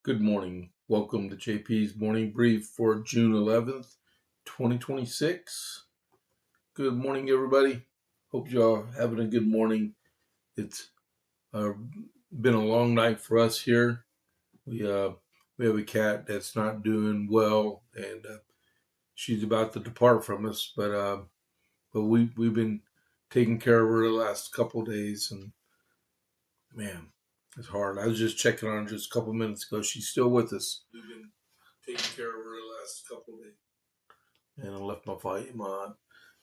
Good morning. Welcome to JP's morning brief for June 11th, 2026. Good morning, everybody. Hope y'all having a good morning. It's uh, been a long night for us here. We have a cat that's not doing well, and she's about to depart from us. But we've been taking care of her the last couple of days, and man, it's hard. I was just checking on her just a couple minutes ago. She's still with us. We've been taking care of her the last couple of days. And I left my volume on.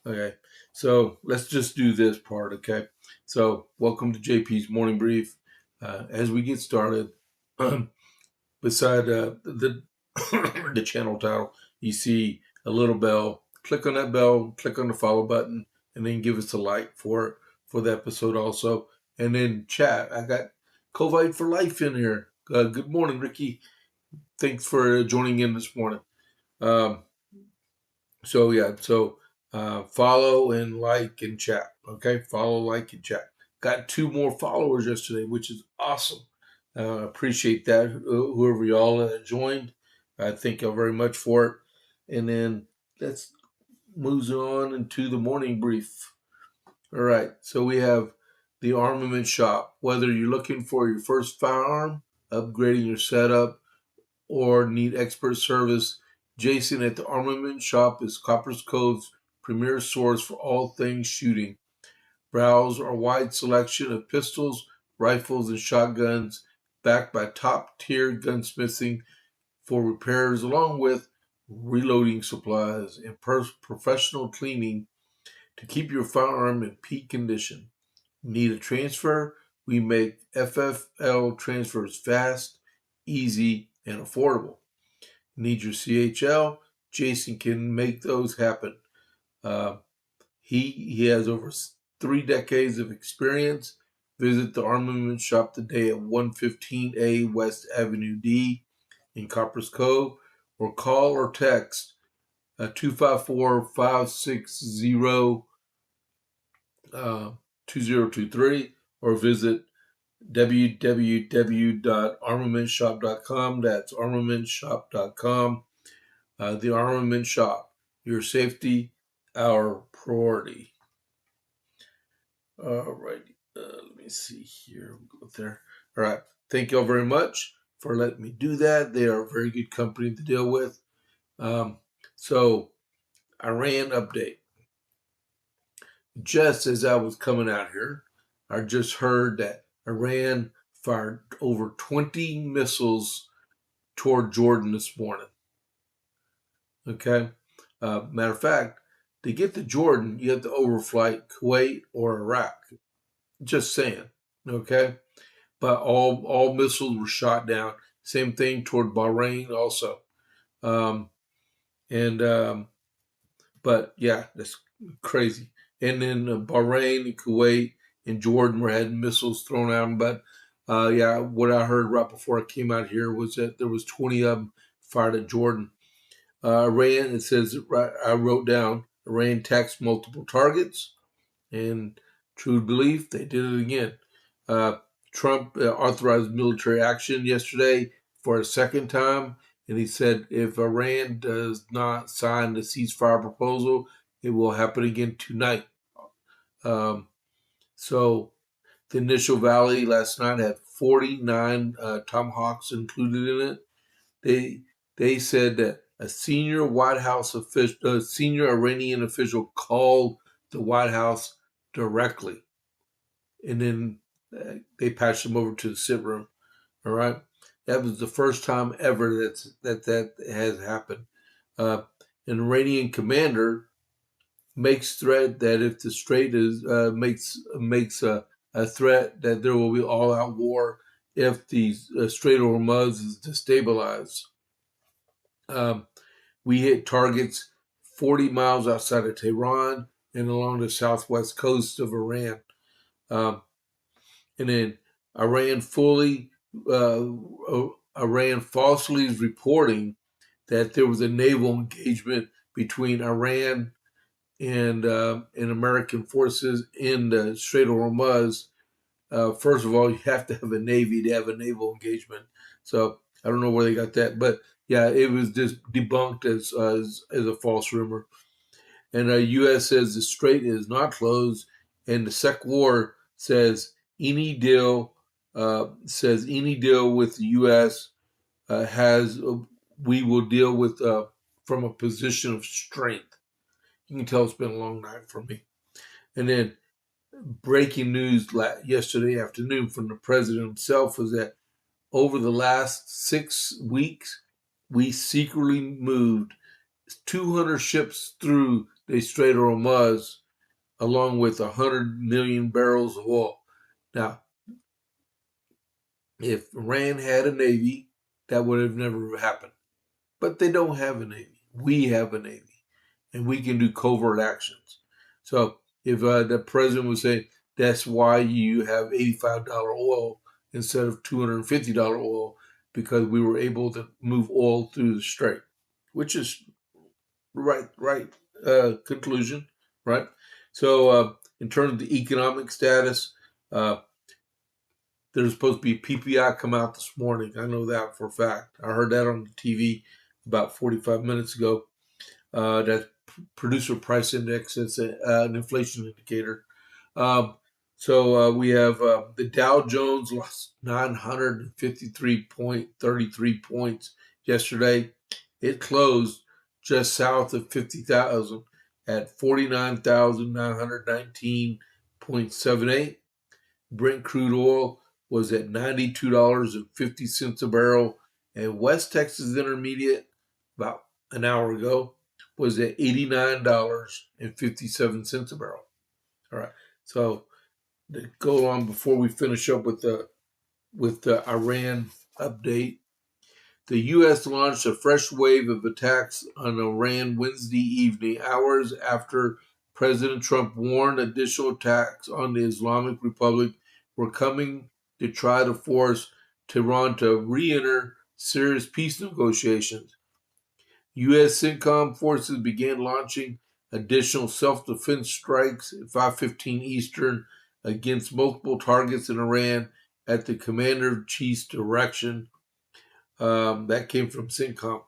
Okay, so let's just do this part, okay? So, welcome to JP's Morning Brief. As we get started, beside the the channel title, you see a little bell. Click on that bell, click on the follow button, and then give us a like for the episode also. And then chat. I got Covite for Life in here. Good morning, Ricky. Thanks for joining in this morning. Um, so follow and like and chat. Okay, follow, like, and chat. Got 2 more followers yesterday, which is awesome. Appreciate that. Whoever y'all joined, I thank y'all very much for it. And then let's move on into the morning brief. All right, so we have the armament shop. Whether you're looking for your first firearm, upgrading your setup, or need expert service, Jason at the Armament Shop is Copper's Cove's premier source for all things shooting. Browse our wide selection of pistols, rifles, and shotguns, backed by top-tier gunsmithing for repairs, along with reloading supplies and professional cleaning to keep your firearm in peak condition. Need a transfer? We make FFL transfers fast, easy, and affordable. Need your CHL? Jason can make those happen. Uh, he has over 3 decades of experience. Visit the Armament Shop today at 115A West Avenue D in Coppers Cove, or call or text 254-560-2023, or visit www.armamentshop.com. That's armamentshop.com. The Armament Shop. Your safety, our priority. All right. Let me see here. We'll go there. All right. Thank you all very much for letting me do that. They are a very good company to deal with. So, Iran update. Just as I was coming out here, I just heard that Iran fired over 20 missiles toward Jordan this morning. Okay. Matter of fact, to get to Jordan, you have to overflight Kuwait or Iraq. Just saying. Okay. But all missiles were shot down. Same thing toward Bahrain also. Um, and but yeah, that's crazy. And then Bahrain and Kuwait and Jordan were having missiles thrown at them. But yeah, what I heard right before I came out here was that there was 20 of them fired at Jordan. Iran, it says, I wrote down, Iran taxed multiple targets, and true belief, they did it again. Trump authorized military action yesterday for a second time, and he said if Iran does not sign the ceasefire proposal, it will happen again tonight. Um, so the initial valley last night had 49 Tomahawks included in it. They said that a senior White House official, a senior Iranian official, called the White House directly, and then they patched him over to the sit room. All right, that was the first time ever that has happened. An Iranian commander makes threat that if the strait is makes a threat that there will be all out war if the Strait of Hormuz is destabilized. Um, we hit targets 40 miles outside of Tehran and along the southwest coast of Iran. Um, and then Iran fully, Iran falsely is reporting that there was a naval engagement between Iran and American forces in the Strait of Hormuz. First of all, you have to have a navy to have a naval engagement. So I don't know where they got that, but yeah, it was just debunked as a false rumor. And the U.S. says the strait is not closed, and the SecWar says any deal with the U.S. Has we will deal with from a position of strength. You can tell it's been a long night for me. And then breaking news yesterday afternoon from the president himself was that over the last 6 weeks, we secretly moved 200 ships through the Strait of Hormuz, along with 100 million barrels of oil. Now, if Iran had a navy, that would have never happened. But they don't have a navy. We have a navy, and we can do covert actions. So if the president would say that's why you have $85 oil instead of $250 oil, because we were able to move oil through the strait, which is right conclusion, right? So in terms of the economic status, uh, there's supposed to be a PPI come out this morning. I know that for a fact. I heard that on the TV about 45 minutes ago. That producer price index is an inflation indicator. Um, so we have the Dow Jones lost 953.33 points yesterday. It closed just south of 50,000 at 49,919.78. Brent crude oil was at $92.50 a barrel, and West Texas Intermediate about an hour ago was at $89.57 a barrel. All right. So to go on before we finish up with the Iran update, the U.S. launched a fresh wave of attacks on Iran Wednesday evening, hours after President Trump warned additional attacks on the Islamic Republic were coming to try to force Tehran to re-enter serious peace negotiations. U.S. CENTCOM forces began launching additional self-defense strikes at 5:15 Eastern against multiple targets in Iran at the commander-in-chief's direction. That came from CENTCOM.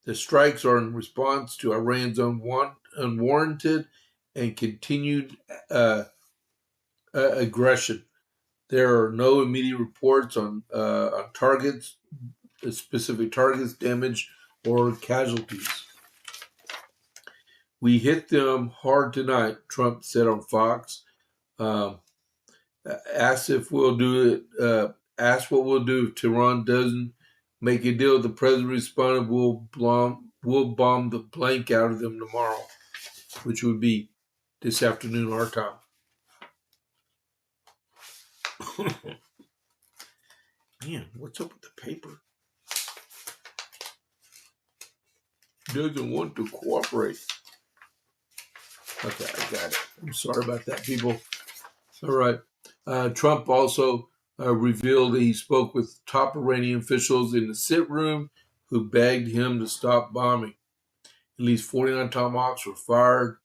The strikes are in response to Iran's unwarranted and continued aggression. There are no immediate reports on targets, specific targets, damage, or casualties. We hit them hard tonight, Trump said on Fox. Um, asked if we'll do it. Asked what we'll do if Tehran doesn't make a deal. The president responded, "We'll bomb the blank out of them tomorrow," which would be this afternoon our time. Man, what's up with the paper? Doesn't want to cooperate. Okay, I got it. I'm sorry about that, people. All right. Trump also revealed that he spoke with top Iranian officials in the sit room who begged him to stop bombing. At least 49 tomahawks were fired.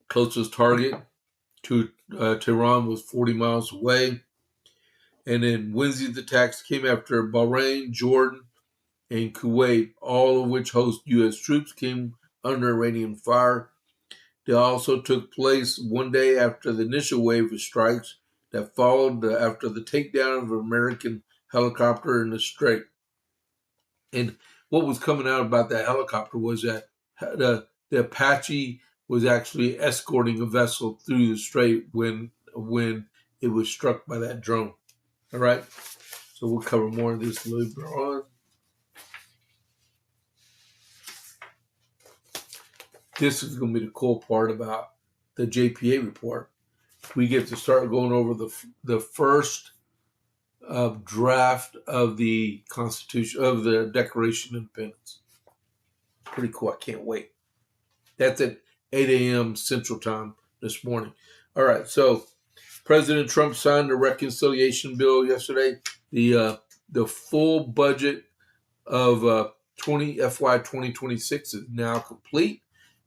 Closest target to Tehran was 40 miles away. And then Wednesday's attacks came after Bahrain, Jordan, and Kuwait, all of which host U.S. troops, came under Iranian fire. They also took place one day after the initial wave of strikes that followed after the takedown of an American helicopter in the Strait. And what was coming out about that helicopter was that the Apache was actually escorting a vessel through the Strait when it was struck by that drone. All right, so we'll cover more of this later on. This is going to be the cool part about the JPA report. We get to start going over the first draft of the Constitution, of the Declaration of Independence. Pretty cool. I can't wait. That's at 8 a.m. Central Time this morning. All right. So President Trump signed the reconciliation bill yesterday. The full budget of FY 2026 is now complete,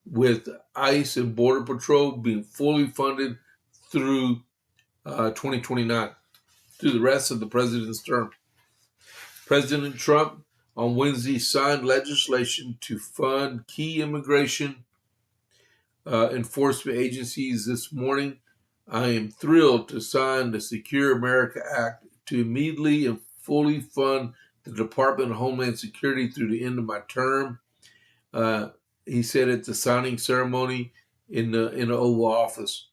with ICE and Border Patrol being fully funded through 2029. through the rest of the president's term. President Trump on Wednesday signed legislation to fund key immigration enforcement agencies this morning. I am thrilled to sign the Secure America Act to immediately and fully fund the Department of Homeland Security through the end of my term. He said at the signing ceremony in the Oval Office.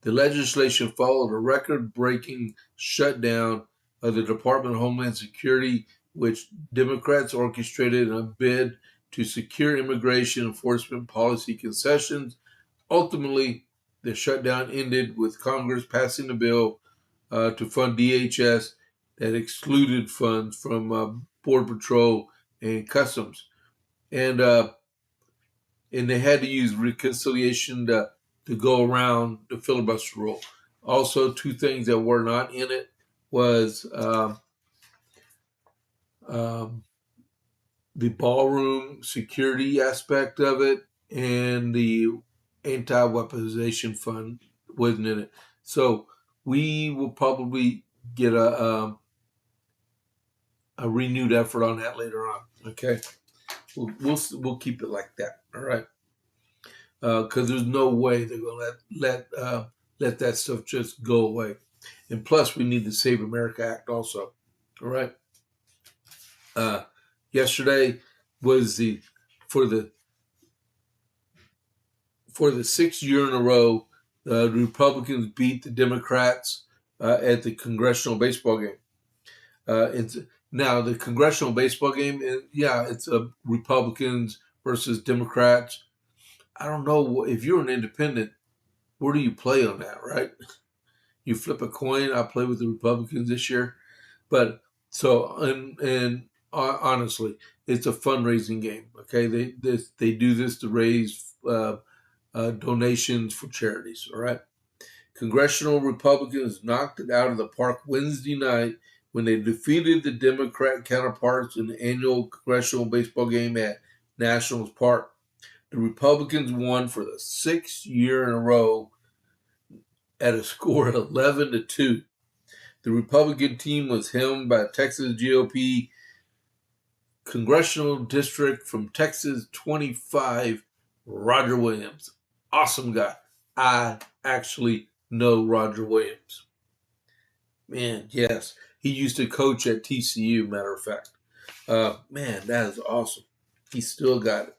The legislation followed a record-breaking shutdown of the Department of Homeland Security, which Democrats orchestrated in a bid to secure immigration enforcement policy concessions. Ultimately, the shutdown ended with Congress passing a bill to fund DHS that excluded funds from Border Patrol and Customs. And they had to use reconciliation to go around the filibuster rule. Also, two things that were not in it was the ballroom security aspect of it, and the anti-weaponization fund wasn't in it. So we will probably get a renewed effort on that later on. Okay, we'll keep it like that. All right, because there's no way they're gonna let that stuff just go away. And plus, we need the Save America Act also. All right. Yesterday was for the 6th year in a row, the Republicans beat the Democrats at the congressional baseball game. Now the congressional baseball game, it's Republicans versus Democrats. I don't know if you're an independent, where do you play on that, right? You flip a coin. I play with the Republicans this year, but so and honestly, it's a fundraising game. Okay, they do this to raise donations for charities. All right. Congressional Republicans knocked it out of the park Wednesday night when they defeated the Democrat counterparts in the annual congressional baseball game at Nationals Park. The Republicans won for the 6th year in a row at a score of 11-2. The Republican team was helmed by Texas GOP congressional district from Texas 25, Roger Williams. Awesome guy. I actually know Roger Williams. Man, yes. He used to coach at TCU, matter of fact. Man, that is awesome. He still got it.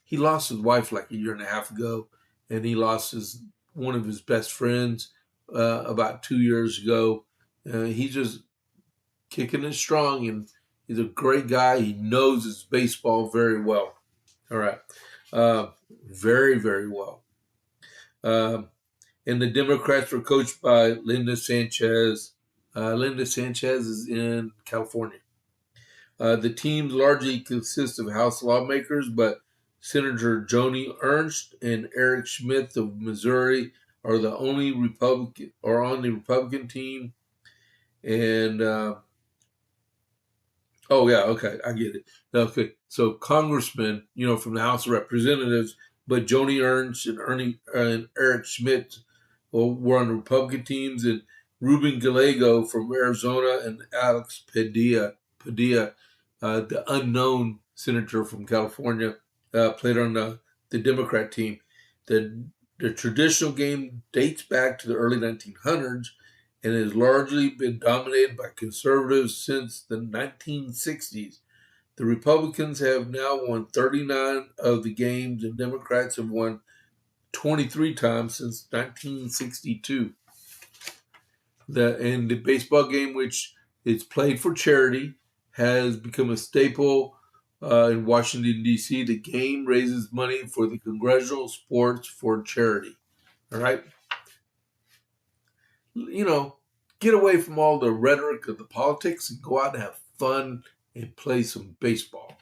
He lost his wife like a year and a half ago, and he lost one of his best friends about 2 years ago. He's just kicking it strong, and he's a great guy. He knows his baseball very well. All right. Very, very well. And the Democrats were coached by Linda Sanchez. Linda Sanchez is in California. The teams largely consist of House lawmakers, but Senator Joni Ernst and Eric Schmidt of Missouri are the only Republican or on the Republican team. And I get it. Okay, so congressmen, from the House of Representatives, but Joni Ernst and Eric Schmidt were on the Republican teams, and Ruben Gallego from Arizona and Alex Padilla, the unknown senator from California, played on the Democrat team. The traditional game dates back to the early 1900s and has largely been dominated by conservatives since the 1960s. The Republicans have now won 39 of the games, and Democrats have won 23 times since 1962. The baseball game, which is played for charity, has become a staple in Washington, D.C. The game raises money for the Congressional Sports for Charity. All right? Get away from all the rhetoric of the politics and go out and have fun and play some baseball.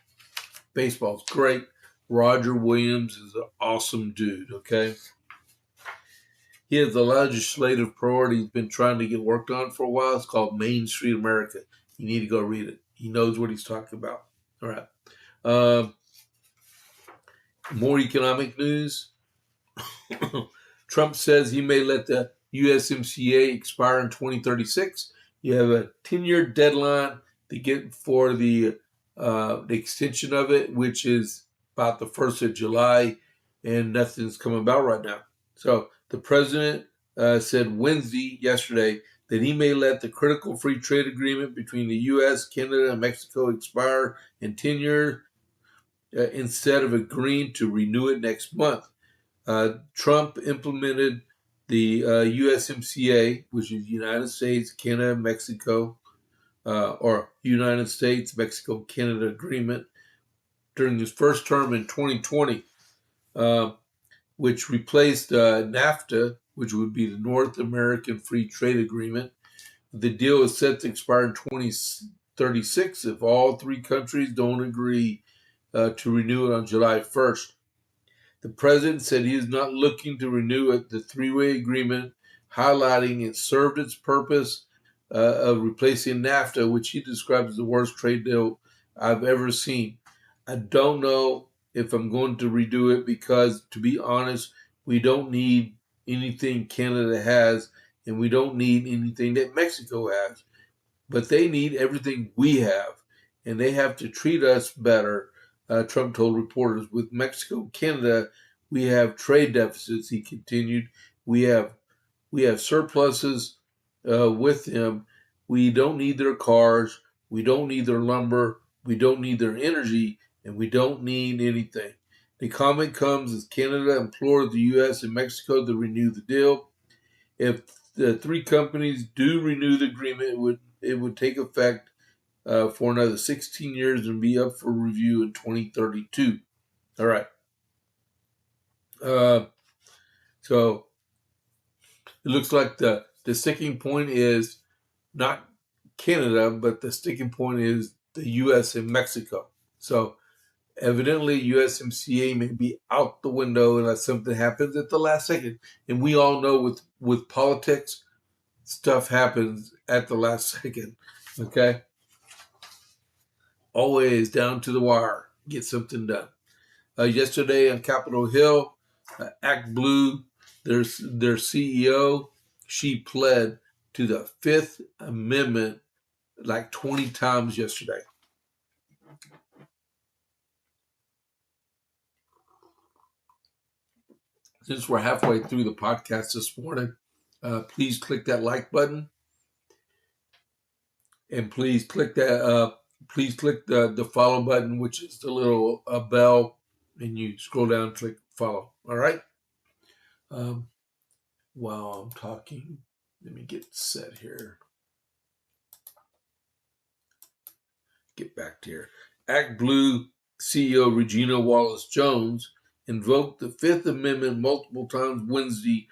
Baseball's great. Roger Williams is an awesome dude, okay? He has a legislative priority he's been trying to get worked on for a while. It's called Main Street America. You need to go read it. He knows what he's talking about. All right. More economic news. Trump says he may let the USMCA expire in 2036. You have a 10-year deadline to get for the extension of it, which is about the 1st of July, and nothing's come about right now. So the president said yesterday, that he may let the critical free trade agreement between the U.S., Canada, and Mexico expire in 10 years instead of agreeing to renew it next month. Trump implemented the USMCA, which is United States, Canada, Mexico, or United States, Mexico, Canada agreement during his first term in 2020, which replaced NAFTA, which would be the North American Free Trade Agreement. The deal is set to expire in 2036 if all three countries don't agree to renew it on July 1st. The president said he is not looking to renew it, the three-way agreement, highlighting it served its purpose of replacing NAFTA, which he describes as the worst trade deal I've ever seen. I don't know if I'm going to redo it because, to be honest, we don't need anything Canada has, and we don't need anything that Mexico has. But they need everything we have, and they have to treat us better, Trump told reporters. With Mexico, Canada, we have trade deficits, he continued. We have surpluses with them. We don't need their cars. We don't need their lumber. We don't need their energy, and we don't need anything. The comment comes as Canada implored the U.S. and Mexico to renew the deal. If the three companies do renew the agreement, it would take effect for another 16 years and be up for review in 2032. All right. So it looks like the sticking point is not Canada, but the sticking point is the U.S. and Mexico. So evidently, USMCA may be out the window unless something happens at the last second. And we all know with politics, stuff happens at the last second. Okay? Always down to the wire. Get something done. Yesterday on Capitol Hill, Act Blue, their CEO, she pled to the Fifth Amendment like 20 times yesterday. Since we're halfway through the podcast this morning, please click that like button, and please click that. Please click the follow button, which is the little bell, and you scroll down and click follow. All right. While I'm talking, let me get set here. Get back to here. Act Blue CEO Regina Wallace-Jones invoked the Fifth Amendment multiple times Wednesday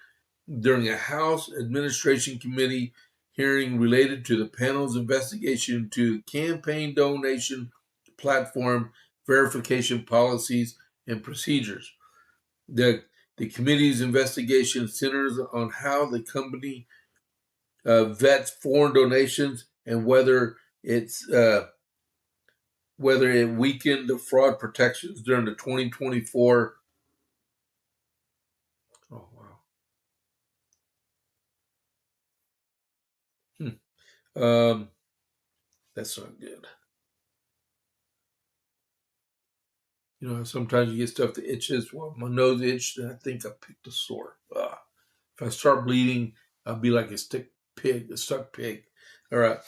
during a House Administration Committee hearing related to the panel's investigation into campaign donation platform verification policies and procedures. The committee's investigation centers on how the company vets foreign donations and whether it weakened the fraud protections during the 2024. Oh, wow. That's not good. You know, sometimes you get stuff that itches. Well, my nose itched, and I think I picked a sore. If I start bleeding, I'll be like a stuck pig. All right.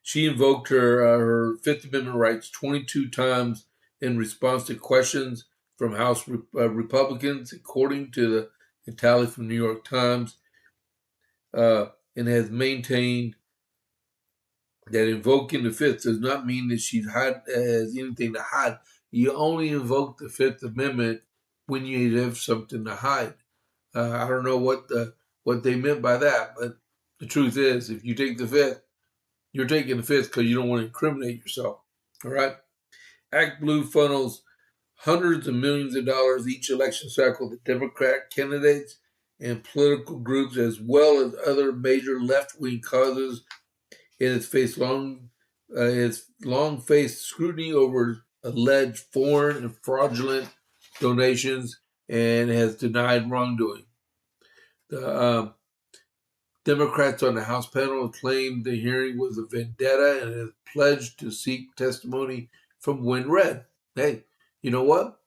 She invoked her Fifth Amendment rights 22 times in response to questions from House Republicans, according to the tally from New York Times, and has maintained that invoking the Fifth does not mean that she has anything to hide. You only invoke the Fifth Amendment when you have something to hide. I don't know what they meant by that, but the truth is, if you take the Fifth, you're taking the Fifth because you don't want to incriminate yourself. All right? Act Blue funnels hundreds of millions of dollars each election cycle to Democrat candidates and political groups, as well as other major left-wing causes. It has long faced scrutiny over alleged foreign and fraudulent donations and has denied wrongdoing. Democrats on the House panel claimed the hearing was a vendetta and has pledged to seek testimony from WinRed. Hey, you know what?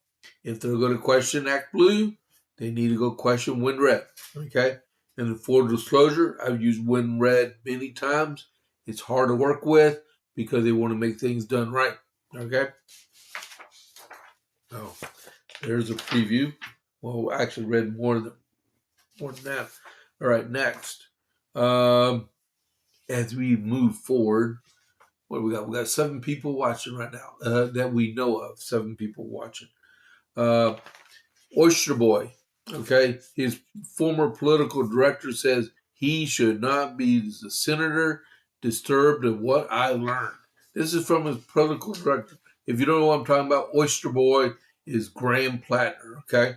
If they're going to question Act Blue, they need to go question WinRed. Okay? And in full disclosure, I've used WinRed many times. It's hard to work with because they want to make things done right. Okay? Oh, there's a preview. Well, I actually read more than that. All right, next. As we move forward, what do we got? We got 7 people watching right now that we know of. 7 people watching. Oyster Boy, okay, his former political director says he should not be the senator disturbed of what I learned. This is from his political director. If you don't know what I'm talking about, Oyster Boy is Graham Plattner, okay?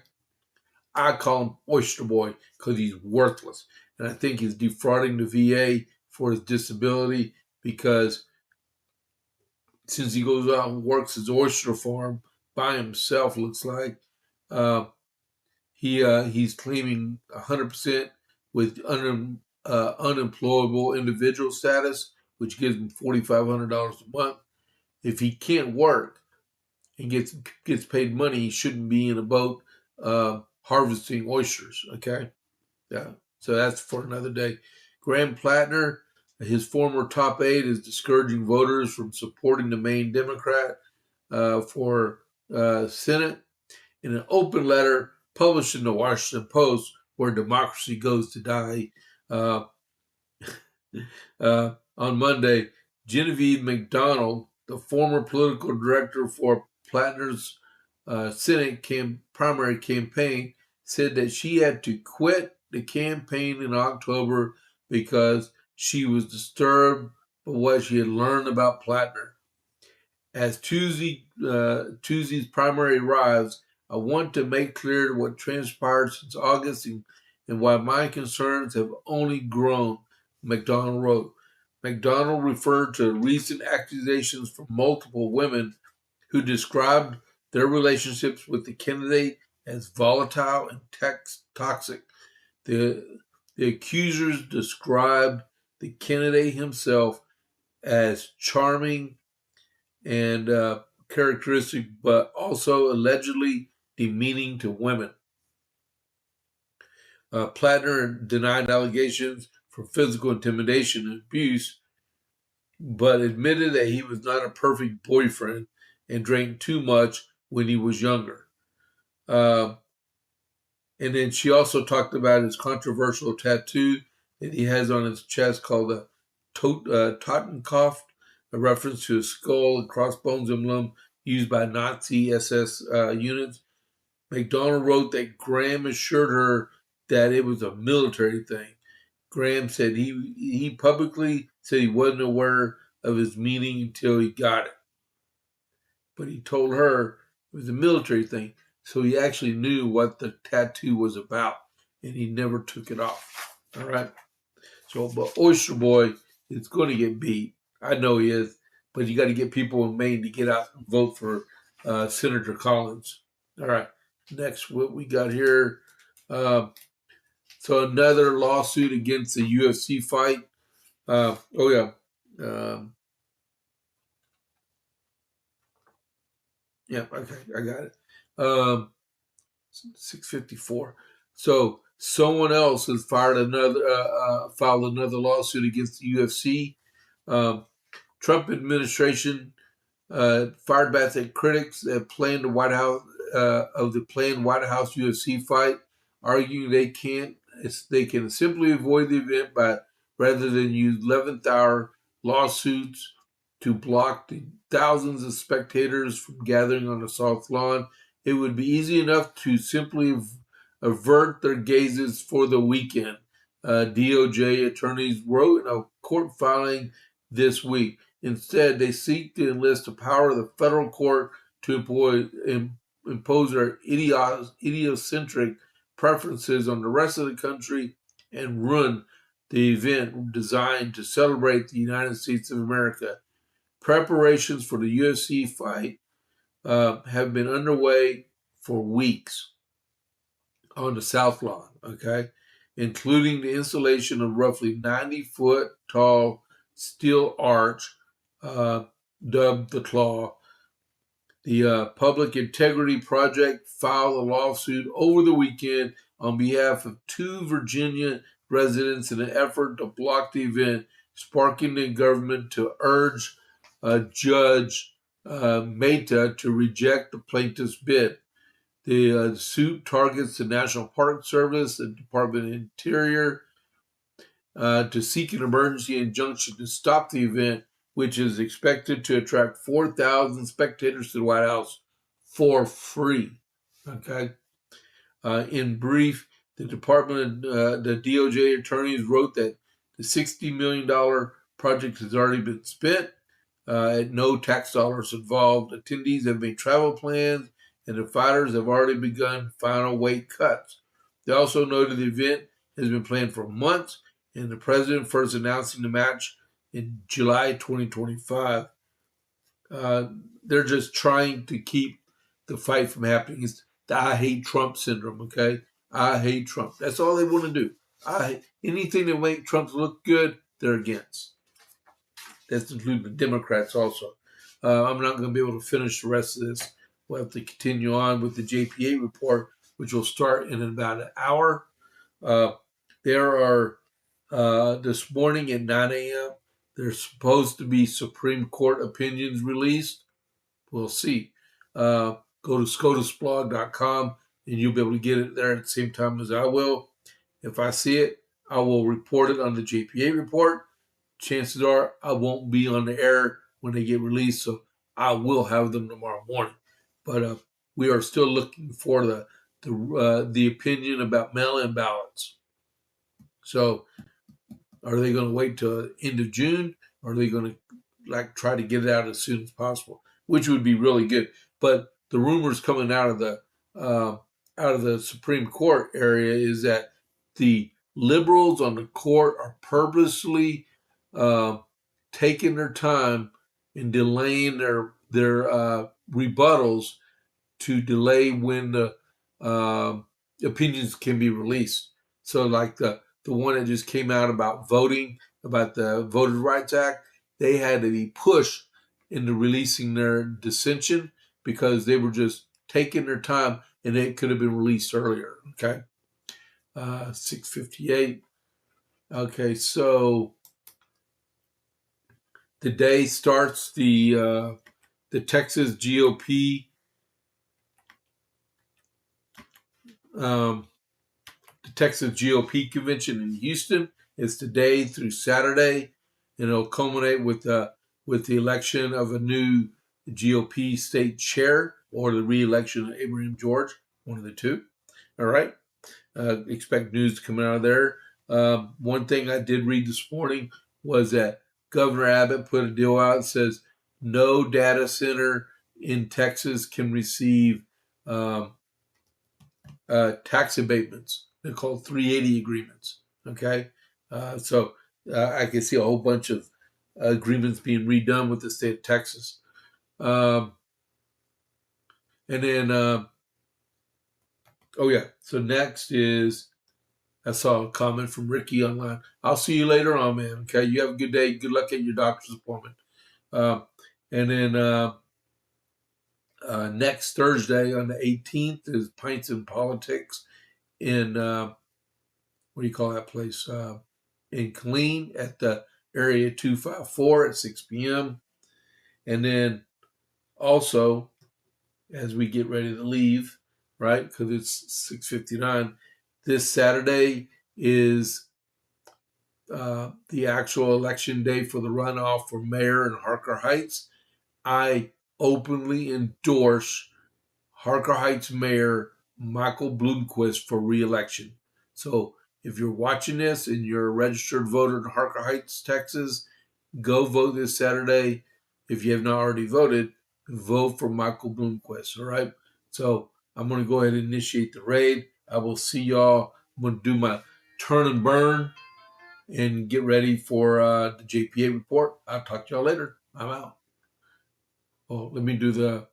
I call him Oyster Boy because he's worthless. And I think he's defrauding the VA for his disability because since he goes out and works his oyster farm by himself, looks like, he's claiming 100% with unemployable individual status, which gives him $4,500 a month. If he can't work and gets paid money, he shouldn't be in a boat harvesting oysters. Okay, yeah. So that's for another day. Graham Plattner, his former top aide, is discouraging voters from supporting the Maine Democrat for Senate. In an open letter published in the Washington Post, where democracy goes to die, on Monday, Genevieve McDonald, the former political director for Plattner's Senate primary campaign, said that she had to quit the campaign in October because she was disturbed by what she had learned about Plattner. As Tuesday's primary arrives, I want to make clear what transpired since August and why my concerns have only grown, McDonald wrote. McDonald referred to recent accusations from multiple women who described their relationships with the candidate as volatile and toxic. The accusers described the candidate himself as charming and characteristic, but also allegedly demeaning to women. Plattner denied allegations for physical intimidation and abuse, but admitted that he was not a perfect boyfriend and drank too much when he was younger. And then she also talked about his controversial tattoo that he has on his chest called a Totenkopf, a reference to a skull and crossbones emblem used by Nazi SS units. McDonald wrote that Graham assured her that it was a military thing. Graham said he publicly said he wasn't aware of his meaning until he got it. But he told her it was a military thing, so he actually knew what the tattoo was about, and he never took it off. All right? So, but Oyster Boy is going to get beat. I know he is, but you got to get people in Maine to get out and vote for Senator Collins. All right. Next, what we got here. So another lawsuit against the UFC fight. Yeah, okay, I got it. 654. So someone else has filed another lawsuit against the UFC. Trump administration fired back at critics that planned the White House White House UFC fight, arguing they can simply avoid the event rather than use 11th hour lawsuits to block the thousands of spectators from gathering on the South Lawn. It would be easy enough to simply avert their gazes for the weekend, DOJ attorneys wrote in a court filing this week. Instead, they seek to enlist the power of the federal court to impose their idiosyncratic preferences on the rest of the country and ruin the event designed to celebrate the United States of America. Preparations for the UFC fight have been underway for weeks on the South Lawn, okay? including the installation of roughly 90-foot tall steel arch, dubbed the Claw. The Public Integrity Project filed a lawsuit over the weekend on behalf of 2 Virginia residents in an effort to block the event, sparking the government to urge Judge Mehta to reject the plaintiff's bid. The suit targets the National Park Service, the Department of Interior, to seek an emergency injunction to stop the event, which is expected to attract 4,000 spectators to the White House for free. Okay. In brief, the the DOJ attorneys wrote that the $60 million project has already been spent, no tax dollars involved. Attendees have made travel plans, and the fighters have already begun final weight cuts. They also noted the event has been planned for months, and the president first announcing the match in July 2025. They're just trying to keep the fight from happening. It's the I hate Trump syndrome, okay? I hate Trump. That's all they want to do. Anything that make Trump look good, they're against. That's including the Democrats also. I'm not going to be able to finish the rest of this. We'll have to continue on with the JPA report, which will start in about an hour. There are, this morning at 9 a.m., there's supposed to be Supreme Court opinions released. We'll see. Go to scotusblog.com and you'll be able to get it there at the same time as I will. If I see it, I will report it on the JPA report. Chances are I won't be on the air when they get released, so I will have them tomorrow morning. But we are still looking for the opinion about mail-in ballots. So, are they going to wait till end of June, or are they going to try to get it out as soon as possible? Which would be really good. But the rumors coming out of the Supreme Court area is that the liberals on the court are purposely taking their time and delaying their rebuttals to delay when the opinions can be released. So, like the one that just came out about voting, about the Voter Rights Act, they had to be pushed into releasing their dissension because they were just taking their time, and it could have been released earlier. Okay, 6:58. Okay, so today starts the Texas GOP. The Texas GOP convention in Houston is today through Saturday, and it'll culminate with the election of a new GOP state chair or the re-election of Abraham George, one of the two. All right, expect news to come out of there. One thing I did read this morning was that Governor Abbott put a deal out that says no data center in Texas can receive tax abatements. They're called 380 agreements. Okay, so I can see a whole bunch of agreements being redone with the state of Texas. And then, so next is, I saw a comment from Ricky online. I'll see you later on, man. Okay, you have a good day. Good luck at your doctor's appointment. And then next Thursday on the 18th is Pints and Politics in, what do you call that place? In Killeen at the Area 254 at 6 p.m. And then also, as we get ready to leave, right, because it's 6:59, this Saturday is the actual election day for the runoff for mayor in Harker Heights. I openly endorse Harker Heights Mayor Michael Bloomquist for re-election. So if you're watching this and you're a registered voter in Harker Heights, Texas, go vote this Saturday. If you have not already voted, vote for Michael Bloomquist, all right? So I'm going to go ahead and initiate the raid. I will see y'all. I'm going to do my turn and burn and get ready for the JPA report. I'll talk to y'all later. I'm out. Oh, let me do the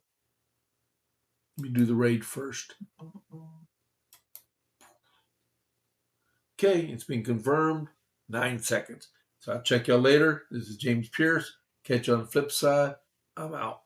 raid first. Okay, it's been confirmed. 9 seconds. So I'll check y'all later. This is James Pierce. Catch you on the flip side. I'm out.